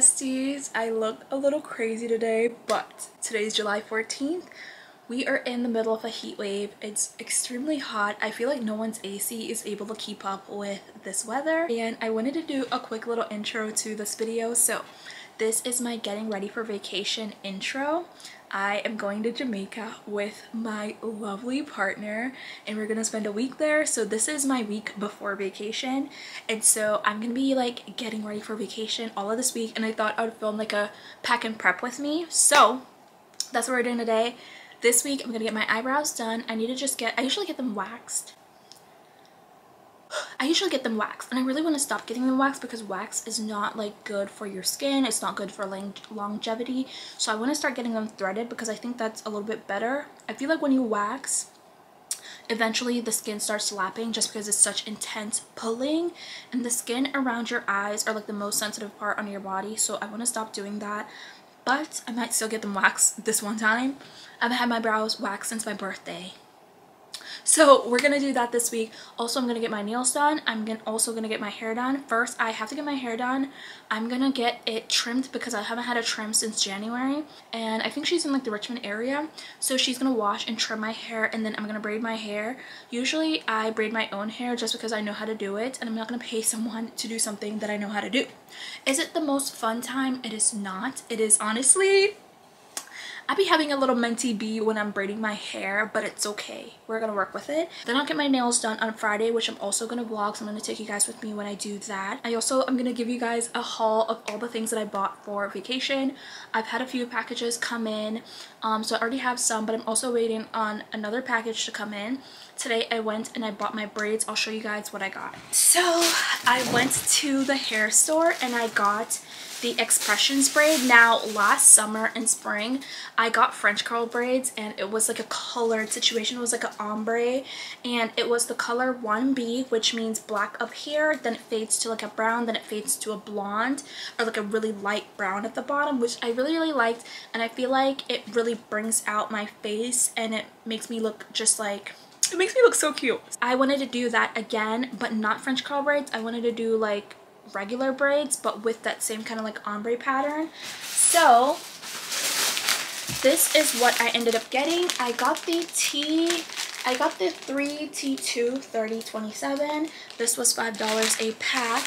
besties. I look a little crazy today, but today's July 14th. We are in the middle of a heat wave. It's extremely hot. I feel like no one's AC is able to keep up with this weather, and I wanted to do a quick little intro to this video. So this is my getting ready for vacation intro. I am going to Jamaica with my lovely partner, and we're gonna spend a week there. So this is my week before vacation, and so I'm gonna be like getting ready for vacation all of this week, and I thought I would film like a pack and prep with me. So that's what we're doing today. This week I'm gonna get my eyebrows done. I usually get them waxed. And I really want to stop getting them waxed because wax is not like good for your skin. It's not good for longevity. So I want to start getting them threaded because I think that's a little bit better. I feel like when you wax, eventually the skin starts slapping just because it's such intense pulling, and the skin around your eyes are like the most sensitive part on your body. So I want to stop doing that, but I might still get them waxed this one time. I've had my brows waxed since my birthday. So we're gonna do that this week. Also, I'm gonna get my nails done. I'm also gonna get my hair done. First, I have to get my hair done. I'm gonna get it trimmed because I haven't had a trim since January, and I think she's in like the Richmond area, so she's gonna wash and trim my hair, and then I'm gonna braid my hair. Usually I braid my own hair just because I know how to do it, and I'm not gonna pay someone to do something that I know how to do. Is it the most fun time? It is not. It is honestly, I be having a little mentee bee when I'm braiding my hair, but it's okay. We're gonna work with it. Then I'll get my nails done on Friday, which I'm also gonna vlog, so I'm gonna take you guys with me when I do that. I'm gonna give you guys a haul of all the things that I bought for vacation. I've had a few packages come in, so I already have some, but I'm also waiting on another package to come in. Today I went and I bought my braids. I'll show you guys what I got. So I went to the hair store and I got the Expressions braid. Now last summer and spring I got French curl braids, and it was like a colored situation. It was like an ombre, and it was the color 1B, which means black up here, then it fades to like a brown, then it fades to a blonde or like a really light brown at the bottom, which I really liked, and I feel like it really brings out my face and it makes me look just like, it makes me look so cute. I wanted to do that again, but not French curl braids. I wanted to do like regular braids, but with that same kind of like ombre pattern. So this is what I ended up getting. I got the 3T2 3027. This was $5 a pack.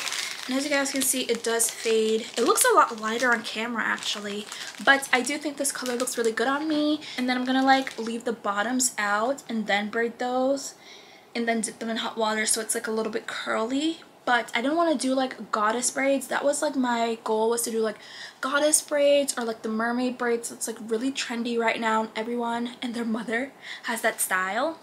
And as you guys can see, it does fade. It looks a lot lighter on camera actually, but I do think this color looks really good on me. And then I'm gonna like leave the bottoms out and then braid those and then dip them in hot water so it's like a little bit curly. But I didn't want to do like goddess braids. That was like my goal, was to do like goddess braids or like the mermaid braids. It's like really trendy right now, and everyone and their mother has that style.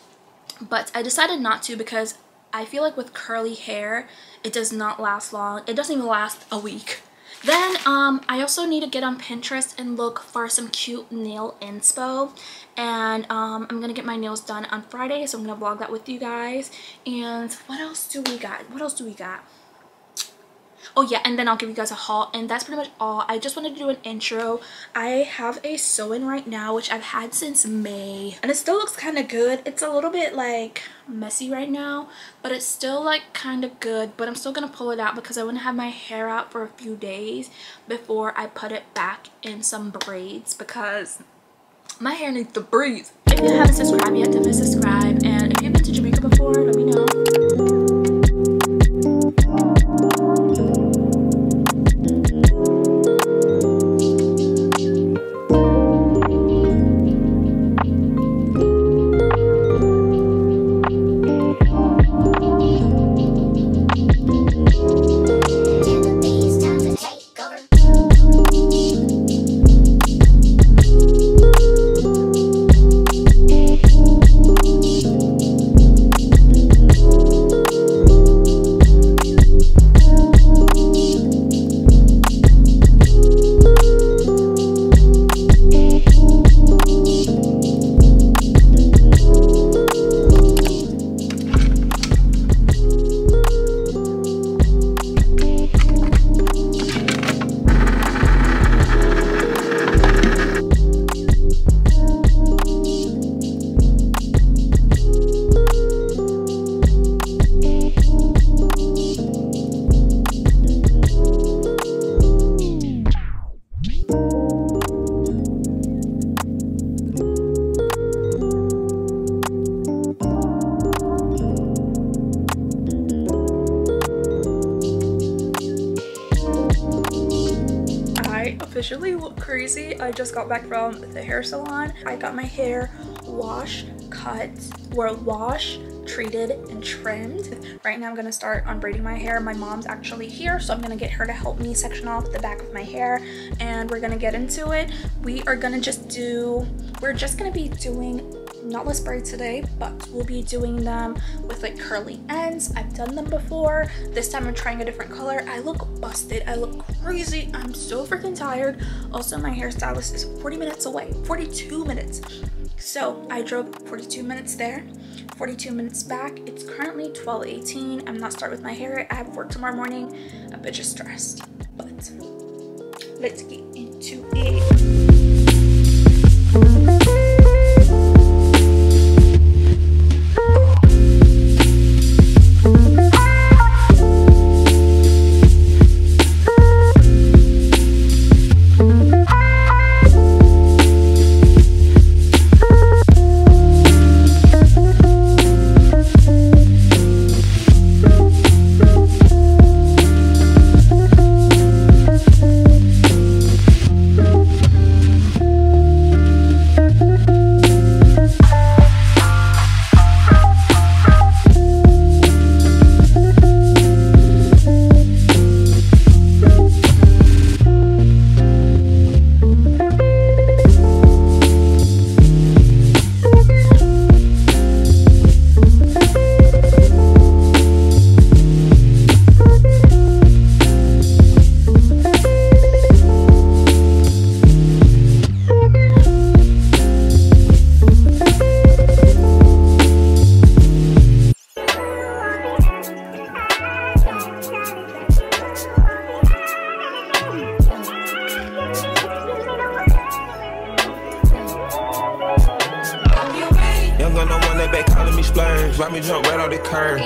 But I decided not to because I feel like with curly hair, it does not last long. It doesn't even last a week. Then I also need to get on Pinterest and look for some cute nail inspo, and I'm gonna get my nails done on Friday, so I'm gonna vlog that with you guys. And what else do we got? Oh yeah, and then I'll give you guys a haul, and that's pretty much all. I just wanted to do an intro. I have a sew-in right now, which I've had since May, and it still looks kind of good. It's a little bit like messy right now, but it's still like kind of good. But I'm still gonna pull it out because I want to have my hair out for a few days before I put it back in some braids, because my hair needs to breathe. If you haven't subscribed yet, definitely subscribe, and if you've been to Jamaica before, let me know. visually look crazy. I just got back from the hair salon. I got my hair washed, cut, treated, and trimmed. Right now I'm gonna start unbraiding my hair. My mom's actually here, so I'm gonna get her to help me section off the back of my hair, and we're gonna get into it. We're just gonna be doing knotless braids today, but we'll be doing them with like curly ends. I've done them before. This time I'm trying a different color. I look busted, I look crazy, I'm so freaking tired. Also, my hairstylist is 40 minutes away, 42 minutes. So I drove 42 minutes there, 42 minutes back. It's currently 12:18. I'm not starting with my hair. I have work tomorrow morning. I'm a bit just stressed, but let's get into it. Watch me jump right off the curb.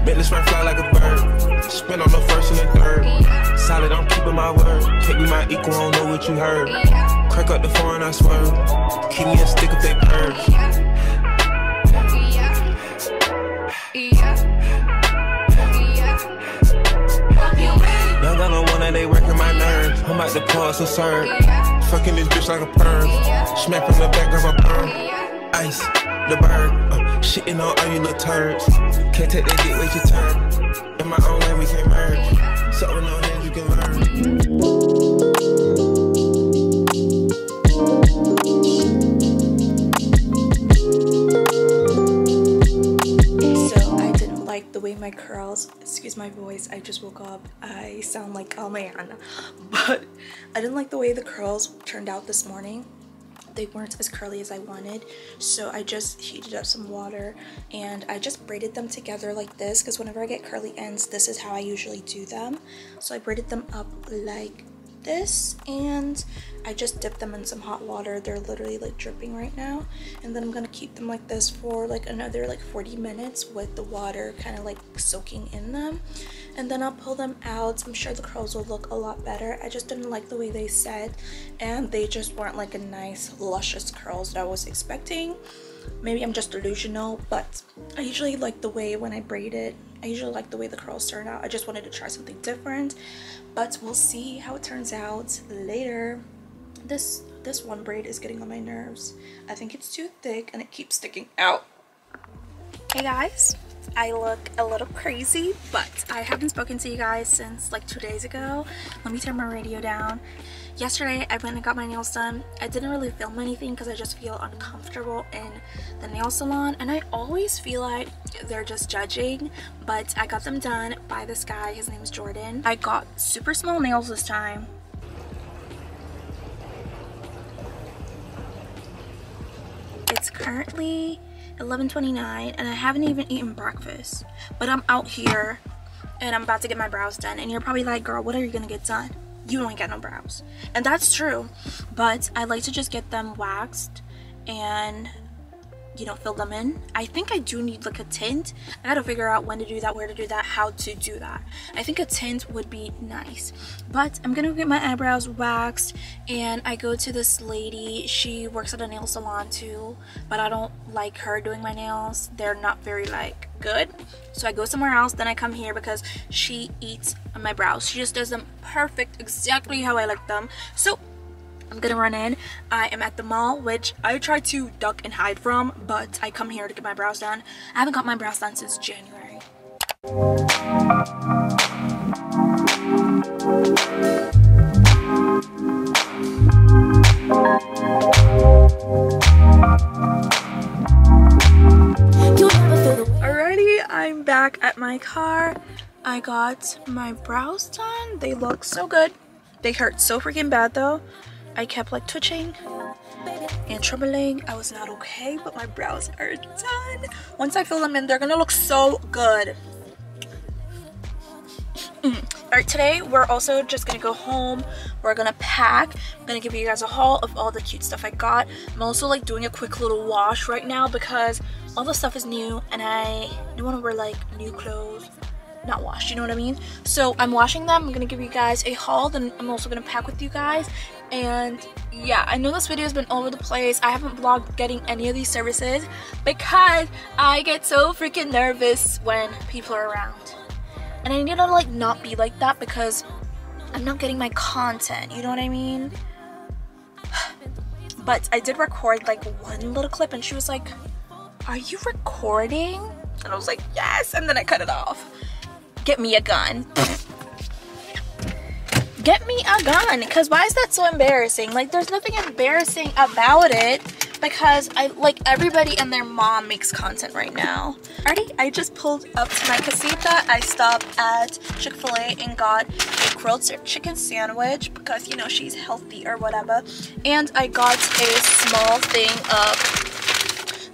Business man fly like a bird. Spin on the first and the third. Solid, I'm keeping my word. Can't be my equal, I don't know what you heard. Crack up the phone, I swerve. Keep me a stick of that curve. Young gun on one that they working my nerves. I'm about to pause and serve. Fucking this bitch like a perm. Smack from the back of a perm. Ice, the bird. Shitting on all you little turds. Can't take that dick, wait your turn. In my own lane, we can't merge. So with no hands, you can learn. So I didn't like the way my curls, excuse my voice, I just woke up. I sound like a man. But I didn't like the way the curls turned out this morning. They weren't as curly as I wanted, so I just heated up some water and I just braided them together like this, because whenever I get curly ends, this is how I usually do them. So I braided them up like this, and I just dipped them in some hot water. They're literally like dripping right now, and then I'm gonna keep them like this for like another like 40 minutes with the water kind of like soaking in them, and then I'll pull them out. I'm sure the curls will look a lot better. I just didn't like the way they set, and they just weren't like a nice luscious curls that I was expecting. Maybe I'm just delusional, but I usually like the way when I braid it, I usually like the way the curls turn out. I just wanted to try something different, but we'll see how it turns out later. This one braid is getting on my nerves. I think it's too thick and it keeps sticking out. Hey guys, I look a little crazy, but I haven't spoken to you guys since like 2 days ago. Let me turn my radio down. Yesterday I went and got my nails done. I didn't really film anything because I just feel uncomfortable in the nail salon, and I always feel like they're just judging, but I got them done by this guy. His name is Jordan. I got super small nails this time. It's currently 11:29 and I haven't even eaten breakfast, but I'm out here and I'm about to get my brows done, and you're probably like, girl, what are you gonna get done? You don't get no brows. And that's true, but I like to just get them waxed and, you know, fill them in. I think I do need like a tint. I gotta figure out when to do that, where to do that, how to do that. I think a tint would be nice, but I'm gonna get my eyebrows waxed, and I go to this lady. She works at a nail salon too, but I don't like her doing my nails. They're not very like good, so I go somewhere else. Then I come here because she eats my brows. She just does them perfect, exactly how I like them. So I'm gonna run in. I am at the mall, which I try to duck and hide from, but I come here to get my brows done. I haven't got my brows done since January. Alrighty, I'm back at my car. I got my brows done. They look so good. They hurt so freaking bad though. I kept like twitching and trembling. I was not okay, but my brows are done. Once I fill them in, they're gonna look so good. Alright, today we're also just gonna go home. We're gonna pack. I'm gonna give you guys a haul of all the cute stuff I got. I'm also like doing a quick little wash right now because all the stuff is new and I don't want to wear like new clothes not washed, you know what I mean? So I'm washing them. I'm gonna give you guys a haul, then I'm also gonna pack with you guys. And yeah, I know this video has been all over the place. I haven't vlogged getting any of these services because I get so freaking nervous when people are around. And I need to like not be like that because I'm not getting my content, you know what I mean? But I did record like one little clip and she was like, "Are you recording?" And I was like, "Yes," and then I cut it off. Get me a gun. Get me a gun, because why is that so embarrassing? Like, there's nothing embarrassing about it because like everybody and their mom makes content right now. Alrighty, I just pulled up to my casita. I stopped at Chick-fil-A and got a grilled chicken sandwich because, you know, she's healthy or whatever. And I got a small thing of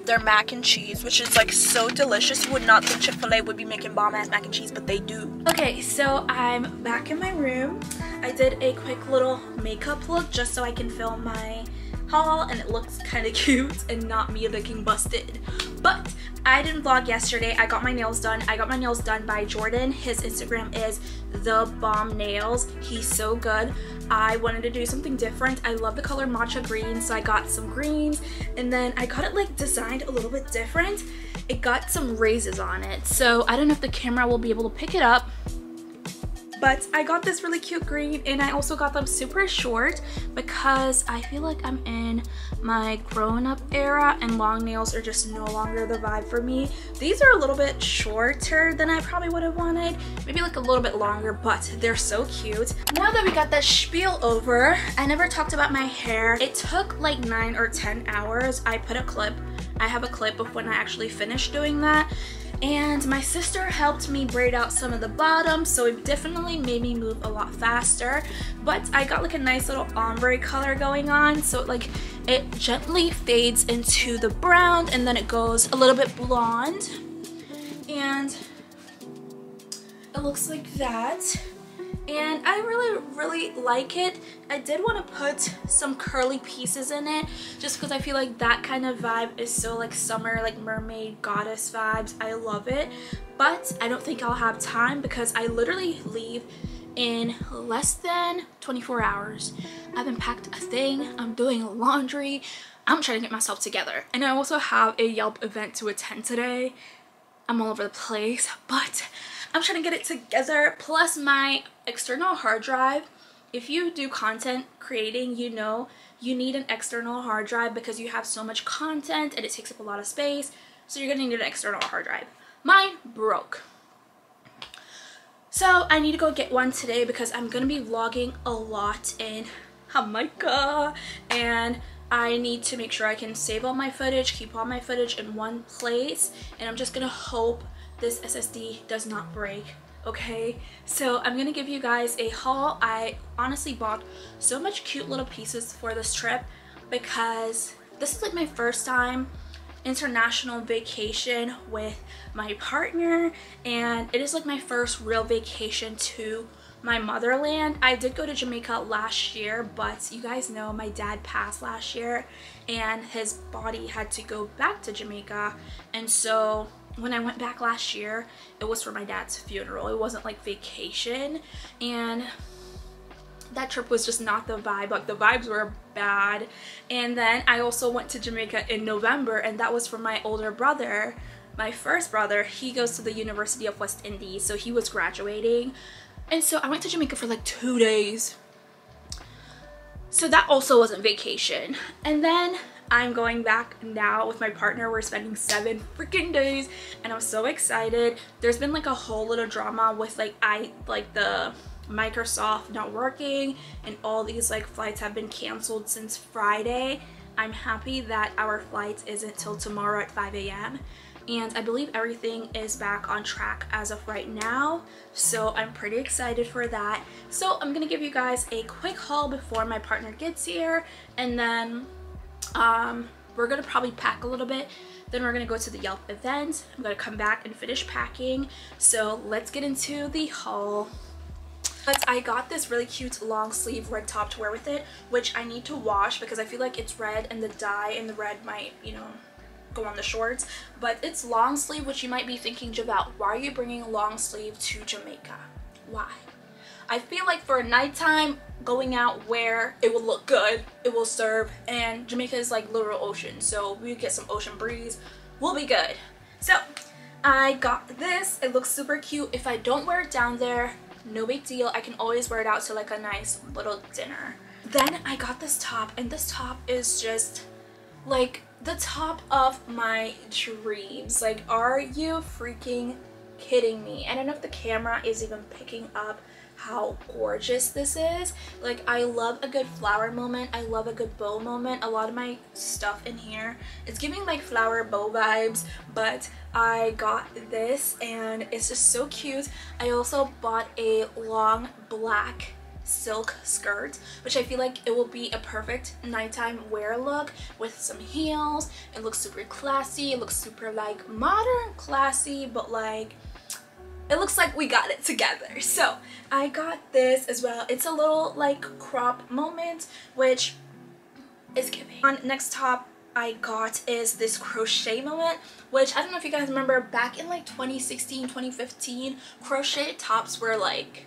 their mac and cheese, which is like so delicious. You would not think Chick-fil-A would be making bomb ass mac and cheese, but they do. Okay, so I'm back in my room. I did a quick little makeup look just so I can film my haul and it looks kind of cute and not me looking busted. But I didn't vlog yesterday. I got my nails done. I got my nails done by Jordan. His Instagram is The Bomb Nails. He's so good. I wanted to do something different. I love the color matcha green, so I got some greens and then I got it like designed a little bit different. It got some raises on it, so I don't know if the camera will be able to pick it up. But I got this really cute green and I also got them super short because I feel like I'm in my grown-up era and long nails are just no longer the vibe for me. These are a little bit shorter than I probably would have wanted. Maybe like a little bit longer, but they're so cute. Now that we got that spiel over, I never talked about my hair. It took like 9 or 10 hours. I put a clip. I have a clip of when I actually finished doing that. And my sister helped me braid out some of the bottom, so it definitely made me move a lot faster. But I got like a nice little ombre color going on, so like it gently fades into the brown and then it goes a little bit blonde. And it looks like that. And I really like it. I did want to put some curly pieces in it just because I feel like that kind of vibe is so like summer, like mermaid goddess vibes. I love it, but I don't think I'll have time because I literally leave in less than 24 hours. I haven't packed a thing. I'm doing laundry. I'm trying to get myself together. And I also have a Yelp event to attend today. I'm all over the place, but I'm trying to get it together. Plus my external hard drive. If you do content creating, you know you need an external hard drive because you have so much content and it takes up a lot of space. So you're gonna need an external hard drive. Mine broke. So I need to go get one today because I'm gonna be vlogging a lot in Jamaica and I need to make sure I can save all my footage, keep all my footage in one place, and I'm just gonna hope this SSD does not break, okay? So I'm gonna give you guys a haul. I honestly bought so much cute little pieces for this trip because this is like my first time international vacation with my partner, and it is like my first real vacation to my motherland. I did go to Jamaica last year, but you guys know my dad passed last year and his body had to go back to Jamaica, and so when I went back last year it was for my dad's funeral. It wasn't like vacation, and that trip was just not the vibe. Like the vibes were bad. And then I also went to Jamaica in November, and that was for my older brother, my first brother. He goes to the University of West Indies, so he was graduating. And so I went to Jamaica for like 2 days. So that also wasn't vacation. And then I'm going back now with my partner. We're spending 7 freaking days and I'm so excited. There's been like a whole little drama with like the Microsoft not working, and all these like flights have been canceled since Friday. I'm happy that our flight isn't till tomorrow at 5 a.m. and I believe everything is back on track as of right now, so I'm pretty excited for that. So I'm gonna give you guys a quick haul before my partner gets here, and then we're gonna probably pack a little bit, then we're gonna go to the Yelp event. I'm gonna come back and finish packing, so let's get into the haul. But I got this really cute long sleeve red top to wear with it, which I need to wash because I feel like it's red and the dye in the red might, you know, go on the shorts. But it's long sleeve, which you might be thinking, Javellh, why are you bringing a long sleeve to Jamaica? Why? I feel like for a nighttime going out where it will look good, it will serve, and Jamaica is like literal ocean, so we get some ocean breeze, we'll be good. So I got this. It looks super cute. If I don't wear it down there, no big deal. I can always wear it out to like a nice little dinner. Then I got this top, and this top is just like the top of my dreams. Like, are you freaking kidding me? I don't know if the camera is even picking up how gorgeous this is. Like, I love a good flower moment. I love a good bow moment. A lot of my stuff in here, it's giving like flower bow vibes, but I got this and it's just so cute. I also bought a long black silk skirt, which I feel like it will be a perfect nighttime wear look with some heels. It looks super classy. It looks super like modern, classy, but like it looks like we got it together. So I got this as well. It's a little like crop moment, which is giving. On next top I got is this crochet moment, which I don't know if you guys remember back in like 2016, 2015, crochet tops were like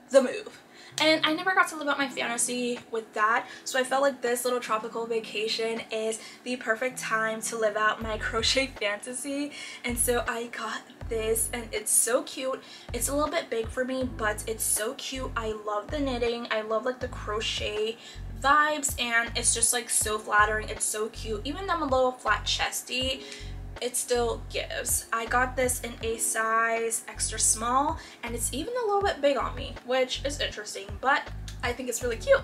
the move. And I never got to live out my fantasy with that, so I felt like this little tropical vacation is the perfect time to live out my crochet fantasy. And so I got this, and it's so cute. It's a little bit big for me, but it's so cute. I love the knitting. I love like the crochet vibes, and it's just like so flattering. It's so cute. Even though I'm a little flat chesty, it still gives. I got this in a size extra small, and it's even a little bit big on me, which is interesting, but I think it's really cute.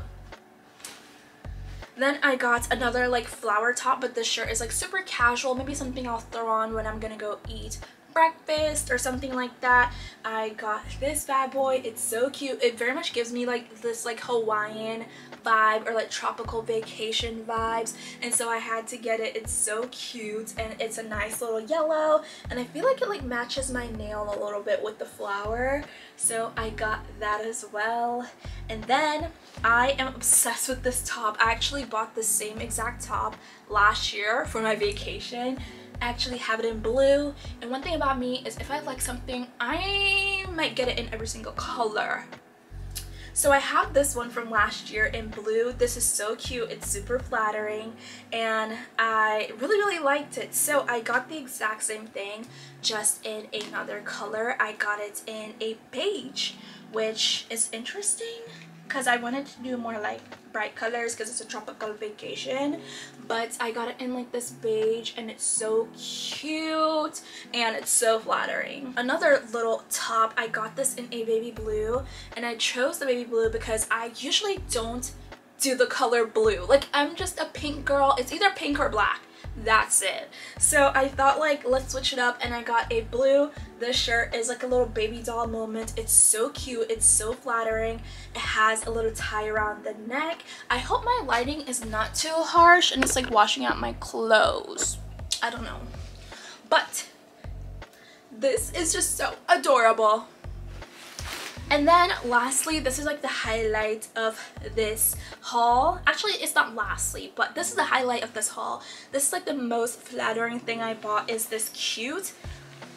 Then I got another like flower top, but this shirt is like super casual, maybe something I'll throw on when I'm gonna go eat breakfast or something like that. I got this bad boy. It's so cute. It very much gives me like this like Hawaiian vibe or like tropical vacation vibes, and so I had to get it. It's so cute, and it's a nice little yellow, and I feel like it like matches my nail a little bit with the flower, so I got that as well. And then I am obsessed with this top. I actually bought the same exact top last year for my vacation. I actually have it in blue, and one thing about me is if I like something, I might get it in every single color. So I have this one from last year in blue. This is so cute. It's super flattering, and I really liked it. So I got the exact same thing, just in another color. I got it in a beige, which is interesting because I wanted to do more like bright colors because it's a tropical vacation, but I got it in like this beige, and it's so cute and it's so flattering. Another little top, I got this in a baby blue, and I chose the baby blue because I usually don't do the color blue. Like, I'm just a pink girl. It's either pink or black. That's it. So I thought like let's switch it up, and I got a blue. This shirt is like a little baby doll moment. It's so cute. It's so flattering. It has a little tie around the neck. I hope my lighting is not too harsh and it's like washing out my clothes. I don't know, but this is just so adorable. And then lastly, this is like the highlight of this haul. Actually, it's not lastly, but this is the highlight of this haul. This is like the most flattering thing I bought, is this cute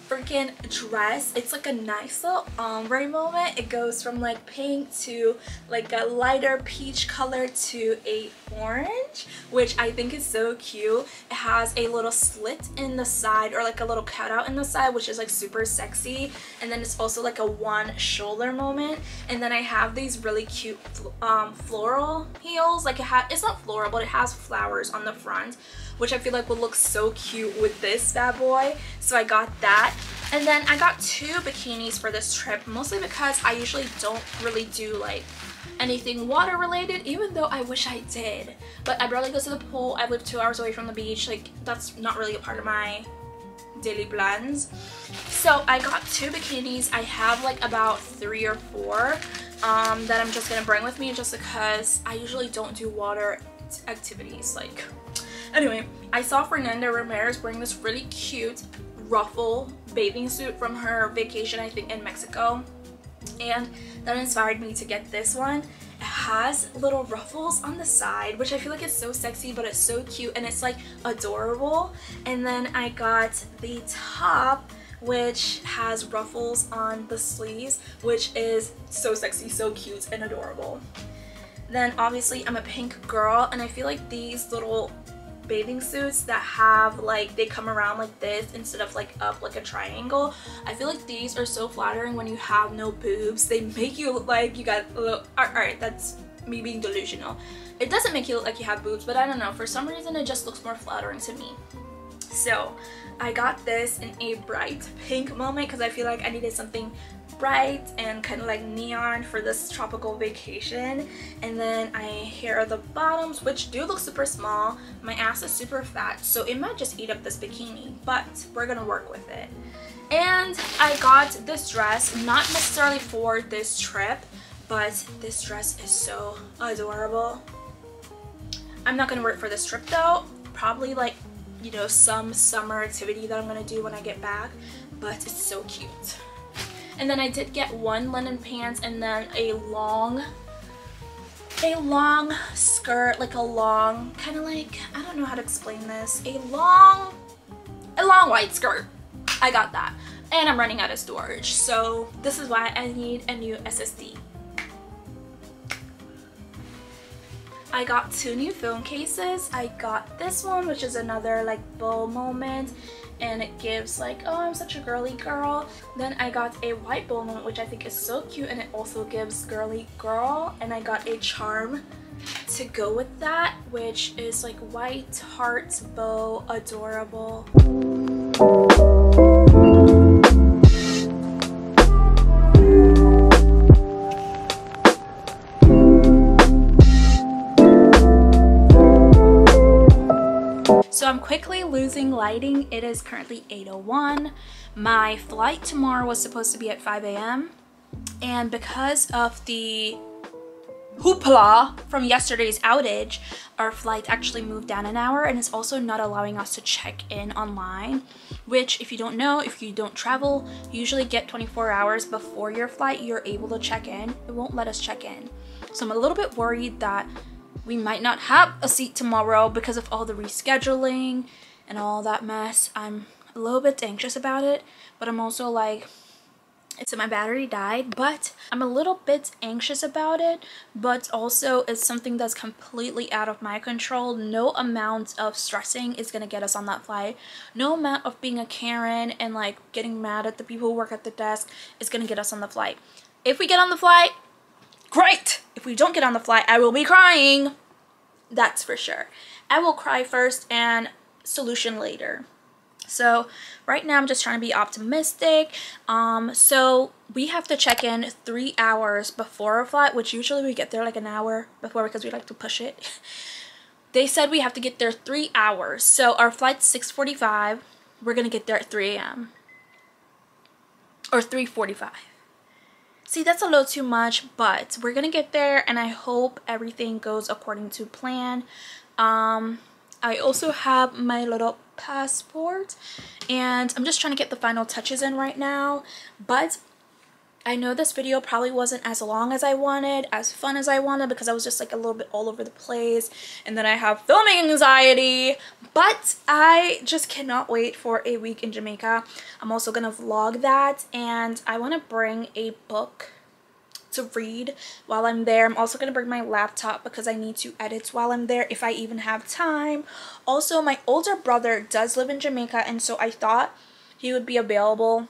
freaking dress. It's like a nice little ombre moment. It goes from like pink to like a lighter peach color to a orange, which I think is so cute. It has a little slit in the side, or like a little cutout in the side, which is like super sexy. And then it's also like a one shoulder moment. And then I have these really cute floral heels. Like it's not floral, but it has flowers on the front, which I feel like will look so cute with this bad boy. So I got that. And then I got 2 bikinis for this trip, mostly because I usually don't really do like anything water related, even though I wish I did. But I barely go to the pool. I live 2 hours away from the beach. Like, that's not really a part of my daily plans. So I got 2 bikinis. I have like about 3 or 4 that I'm just gonna bring with me, just because I usually don't do water activities. Like, anyway, I saw Fernanda Ramirez wearing this really cute ruffle bathing suit from her vacation, I think in Mexico, and that inspired me to get this one. It has little ruffles on the side, which I feel like is so sexy, but it's so cute and it's like adorable. And then I got the top, which has ruffles on the sleeves, which is so sexy, so cute and adorable. Then obviously I'm a pink girl, and I feel like these little bathing suits that have like, they come around like this instead of like up like a triangle, I feel like these are so flattering when you have no boobs. They make you look like you got a little, alright, that's me being delusional. It doesn't make you look like you have boobs, but I don't know, for some reason it just looks more flattering to me. So I got this in a bright pink moment because I feel like I needed something bright and kind of like neon for this tropical vacation. And then here are the bottoms, which do look super small. My ass is super fat, so it might just eat up this bikini, but we're gonna work with it. And I got this dress, not necessarily for this trip, but this dress is so adorable. I'm not gonna wear it for this trip though. Probably like, you know, some summer activity that I'm gonna do when I get back, but it's so cute. And then I did get 1 linen pants, and then a long skirt, like a long, kind of like, I don't know how to explain this, a long white skirt. I got that, and I'm running out of storage, so this is why I need a new SSD. I got 2 new phone cases. I got this one, which is another like bow moment, and it gives like, oh, I'm such a girly girl. Then I got a white bow moment, which I think is so cute, and it also gives girly girl. And I got a charm to go with that, which is like white hearts bow, adorable. So I'm quickly losing lighting. It is currently 8:01. My flight tomorrow was supposed to be at 5 a.m. and because of the hoopla from yesterday's outage, our flight actually moved down an hour, and it's also not allowing us to check in online, which, if you don't know, if you don't travel, you usually get 24 hours before your flight, you're able to check in. It won't let us check in. So I'm a little bit worried that we might not have a seat tomorrow because of all the rescheduling and all that mess. I'm a little bit anxious about it, but I'm also like, so my battery died, but I'm a little bit anxious about it, but also it's something that's completely out of my control. No amount of stressing is gonna get us on that flight. No amount of being a Karen and like getting mad at the people who work at the desk is gonna get us on the flight. If we get on the flight, great! If we don't get on the flight, I will be crying. That's for sure. I will cry first and solution later. So right now I'm just trying to be optimistic. So we have to check in 3 hours before our flight, which usually we get there like an hour before because we like to push it. They said we have to get there 3 hours. So our flight's 6:45. We're gonna get there at 3 a.m. or 3:45. See, that's a little too much, but we're gonna get there, and I hope everything goes according to plan. I also have my little passport, and I'm just trying to get the final touches in right now, but I know this video probably wasn't as long as I wanted, as fun as I wanted, because I was just like a little bit all over the place, and then I have filming anxiety, but I just cannot wait for a week in Jamaica. I'm also gonna vlog that, and I want to bring a book to read while I'm there. I'm also gonna bring my laptop because I need to edit while I'm there if I even have time. Also, my older brother does live in Jamaica, and so I thought he would be available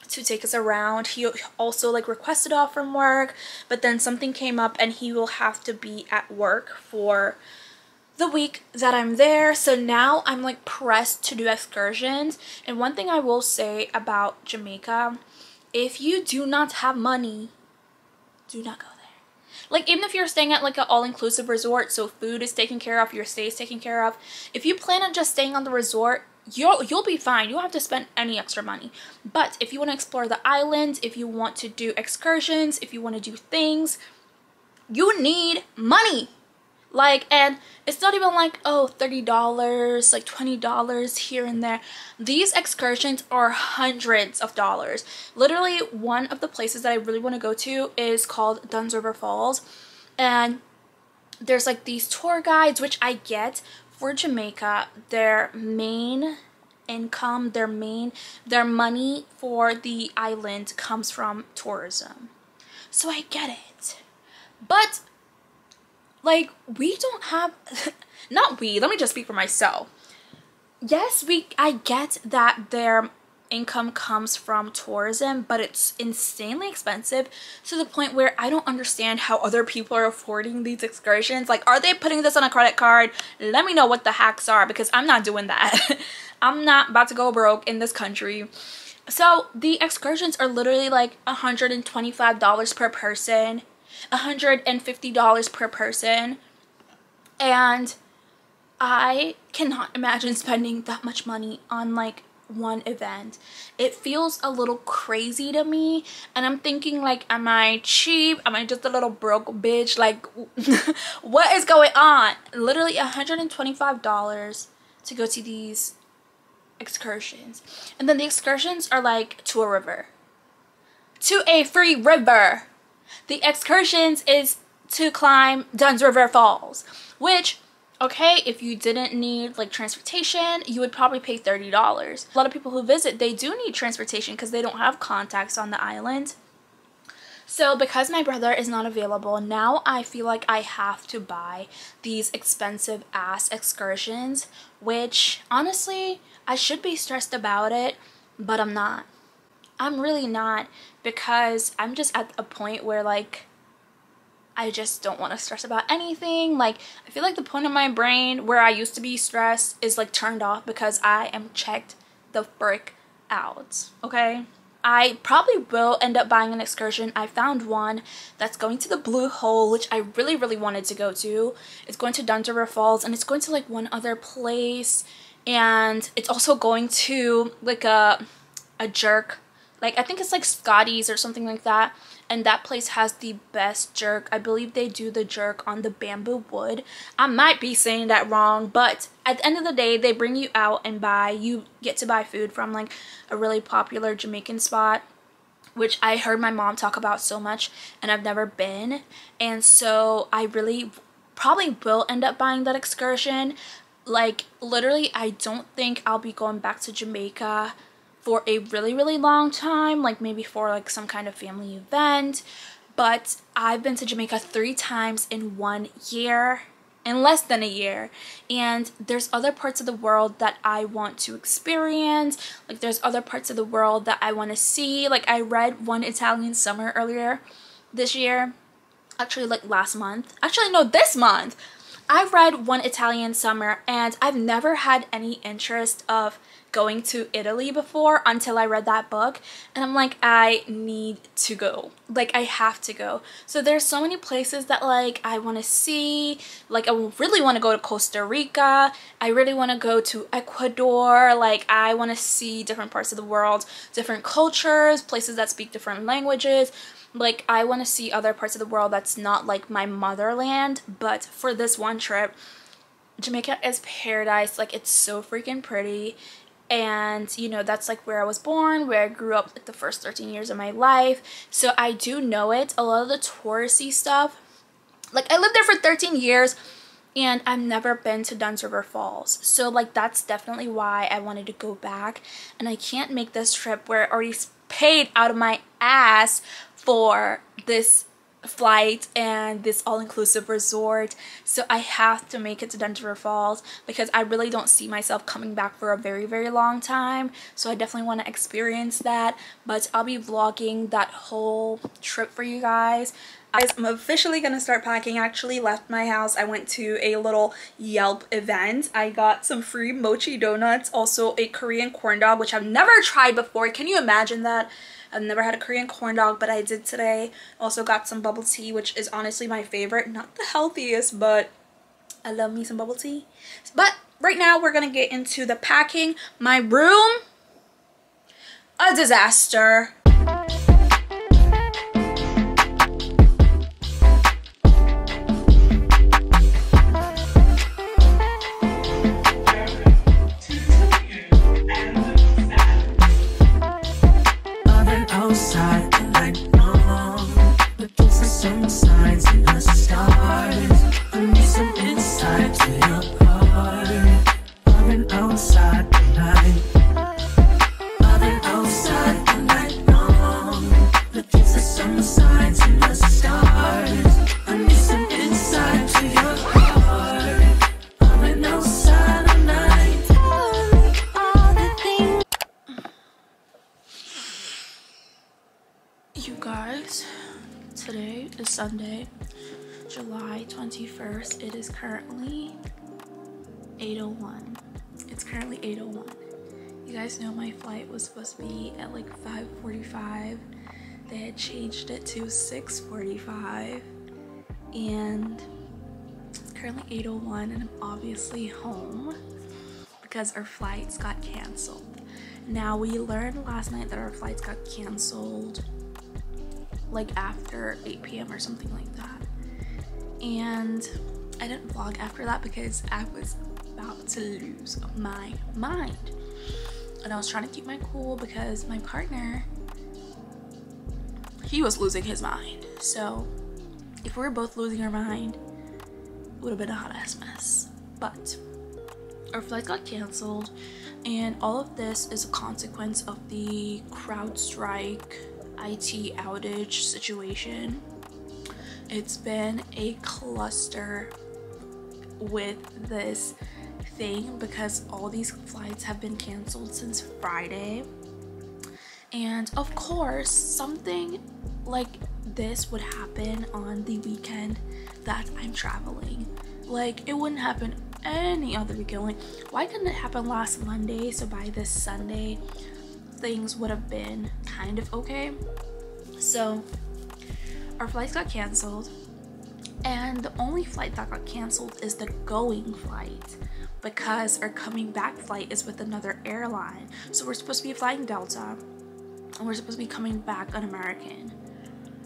to take us around. He also like requested off from work, but then something came up and he will have to be at work for the week that I'm there. So now I'm like pressed to do excursions. And one thing I will say about Jamaica, if you do not have money, do not go there. Like, even if you're staying at like an all-inclusive resort, so food is taken care of, your stay is taken care of, if you plan on just staying on the resort, you'll be fine. You don't have to spend any extra money. But if you want to explore the island, if you want to do excursions, if you want to do things, you need money. Like, and it's not even like, oh, $30, like $20 here and there. These excursions are hundreds of dollars. Literally, one of the places that I really want to go to is called Dunn's River Falls, and there's like these tour guides, which I get. For Jamaica, their main income, their money for the island comes from tourism. So I get it. But like, we don't have not we, let me just speak for myself. Yes, I get that their income comes from tourism, but it's insanely expensive to the point where I don't understand how other people are affording these excursions. Like, are they putting this on a credit card? Let me know what the hacks are, because I'm not doing that. I'm not about to go broke in this country. So the excursions are literally like $125 per person, $150 per person, and I cannot imagine spending that much money on like one event. It feels a little crazy to me, and I'm thinking like, am I cheap? Am I just a little broke bitch? Like, what is going on? Literally $125 to go to these excursions, and then the excursions are like to a river, to a free river. The excursions is to climb Dunn's River Falls, which, okay, if you didn't need like transportation, you would probably pay $30. A lot of people who visit, they do need transportation because they don't have contacts on the island. So because my brother is not available, now I feel like I have to buy these expensive ass excursions, which honestly, I should be stressed about it, but I'm not. I'm really not, because I'm just at a point where like, I just don't want to stress about anything. Like, I feel like the point of my brain where I used to be stressed is like turned off because I am checked the frick out, okay? I probably will end up buying an excursion. I found one that's going to the Blue Hole, which I really, really wanted to go to. It's going to Dunn's River Falls, and it's going to like one other place, and it's also going to like a jerk. Like, I think it's like Scotty's or something like that. And that place has the best jerk. I believe they do the jerk on the bamboo wood. I might be saying that wrong, but at the end of the day, they bring you out and you get to buy food from like a really popular Jamaican spot, which I heard my mom talk about so much, and I've never been. And so I really probably will end up buying that excursion. Like, literally, I don't think I'll be going back to Jamaica for a really, really long time, like maybe for like some kind of family event. But I've been to Jamaica 3 times in 1 year, in less than a year, and there's other parts of the world that I want to experience. Like, there's other parts of the world that I want to see. Like, I read One Italian Summer earlier this year, actually like last month, actually no, this month. I read One Italian Summer, and I've never had any interest of going to Italy before until I read that book, and I'm like, I need to go. Like, I have to go. So there's so many places that like I want to see. Like, I really want to go to Costa Rica. I really want to go to Ecuador. Like, I want to see different parts of the world, different cultures, places that speak different languages. Like, I want to see other parts of the world that's not like my motherland. But for this one trip, Jamaica is paradise. Like, it's so freaking pretty. and you know, that's like where I was born, where I grew up like the first 13 years of my life, so I do know it. A lot of the touristy stuff, like I lived there for 13 years and I've never been to Dunn's River Falls, so like that's definitely why I wanted to go back. And I can't make this trip where I already paid out of my ass for this flight and this all-inclusive resort, so I have to make it to Dunn's River Falls because I really don't see myself coming back for a very, very long time. So I definitely want to experience that, but I'll be vlogging that whole trip for you guys. I'm officially gonna start packing. I actually left my house. I went to a little Yelp event. I got some free mochi donuts, also a Korean corn dog, which I've never tried before. Can you imagine that? I've never had a Korean corn dog, but I did today. Also got some bubble tea, which is honestly my favorite. Not the healthiest, but I love me some bubble tea. But right now we're gonna get into the packing. My room, a disaster. You guys, today is Sunday, July 21st. It is currently 8:01. It's currently 8:01. You guys know my flight was supposed to be at like 5:45. They had changed it to 6:45, and it's currently 8:01, and I'm obviously home because our flights got canceled. Now, we learned last night that our flights got canceled like after 8 p.m. or something like that, and I didn't vlog after that because I was about to lose my mind, and I was trying to keep my cool because my partner, he was losing his mind. So if we were both losing our mind, it would have been a hot ass mess. But our flight got canceled, and all of this is a consequence of the CrowdStrike IT outage situation. It's been a cluster with this thing because all these flights have been canceled since Friday, and of course something like this would happen on the weekend that I'm traveling. Like, it wouldn't happen any other weekend. Like, why didn't it happen last Monday, so by this Sunday things would have been kind of okay? So our flights got canceled, and the only flight that got canceled is the going flight because our coming back flight is with another airline. So we're supposed to be flying Delta, and we're supposed to be coming back on American.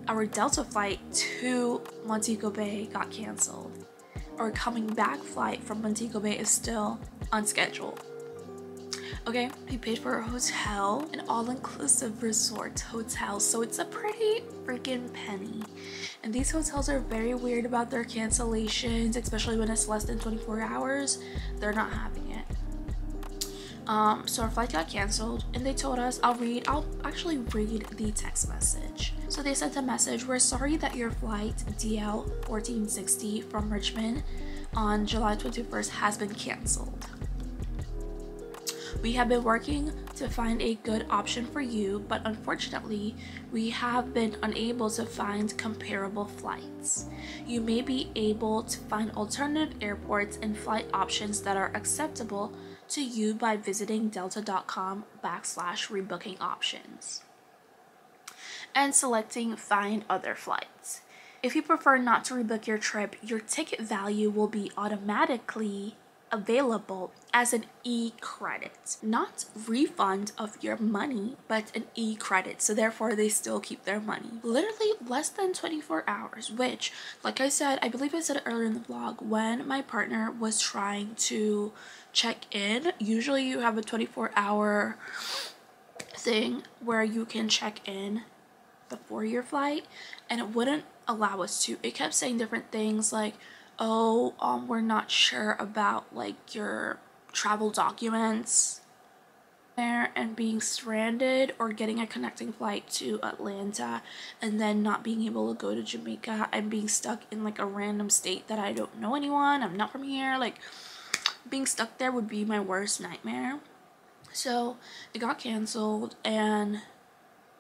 Our Delta flight to Montego Bay got canceled. Our coming back flight from Montego Bay is still on schedule. Okay, we paid for a hotel, an all-inclusive resort hotel, so it's a pretty freaking penny. And these hotels are very weird about their cancellations, especially when it's less than 24 hours. They're not having it. So our flight got canceled, and they told us, I'll actually read the text message. So they sent a message: "We're sorry that your flight DL 1460 from Richmond on July 21st has been canceled. We have been working to find a good option for you, but unfortunately, we have been unable to find comparable flights. You may be able to find alternative airports and flight options that are acceptable to you by visiting delta.com/rebooking options and selecting find other flights. If you prefer not to rebook your trip, your ticket value will be automatically available as an e-credit, not refund of your money, but an e-credit, so therefore they still keep their money. Literally less than 24 hours, which, like I said, I believe I said it earlier in the vlog, when my partner was trying to check in, usually you have a 24-hour thing where you can check in before your flight, and it wouldn't allow us to. It kept saying different things like, oh, we're not sure about like your travel documents there, and being stranded or getting a connecting flight to Atlanta and then not being able to go to Jamaica and being stuck in like a random state that I don't know anyone, I'm not from here. Like, being stuck there would be my worst nightmare. So it got canceled and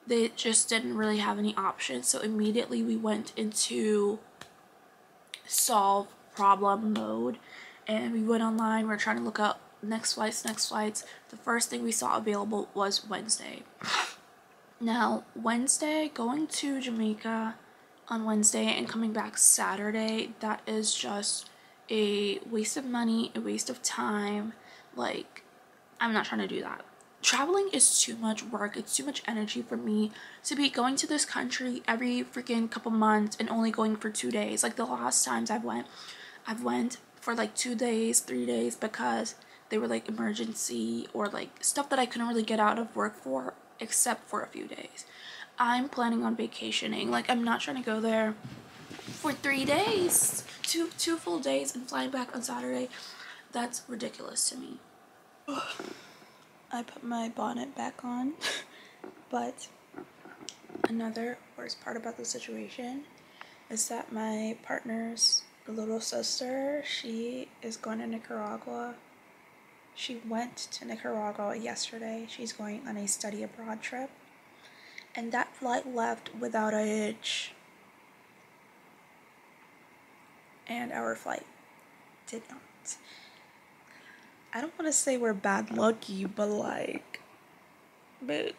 they just didn't really have any options, so immediately we went into solve problem mode and we went online. We're trying to look up next flights. The first thing we saw available was Wednesday. Now Wednesday, going to Jamaica on Wednesday and coming back Saturday, that is just a waste of money, a waste of time. Like, I'm not trying to do that. Traveling is too much work, it's too much energy for me to be going to this country every freaking couple months and only going for 2 days. Like, the last times I've went for like 2 days, 3 days, because they were like emergency or like stuff that I couldn't really get out of work for, except for a few days. I'm planning on vacationing. Like, I'm not trying to go there for 3 days, two full days, and flying back on Saturday. That's ridiculous to me. I put my bonnet back on, but another worst part about the situation is that my partner's little sister, she is going to Nicaragua. She went to Nicaragua yesterday. She's going on a study abroad trip, and that flight left without a hitch, and our flight did not. I don't want to say we're bad lucky, but like, bitch,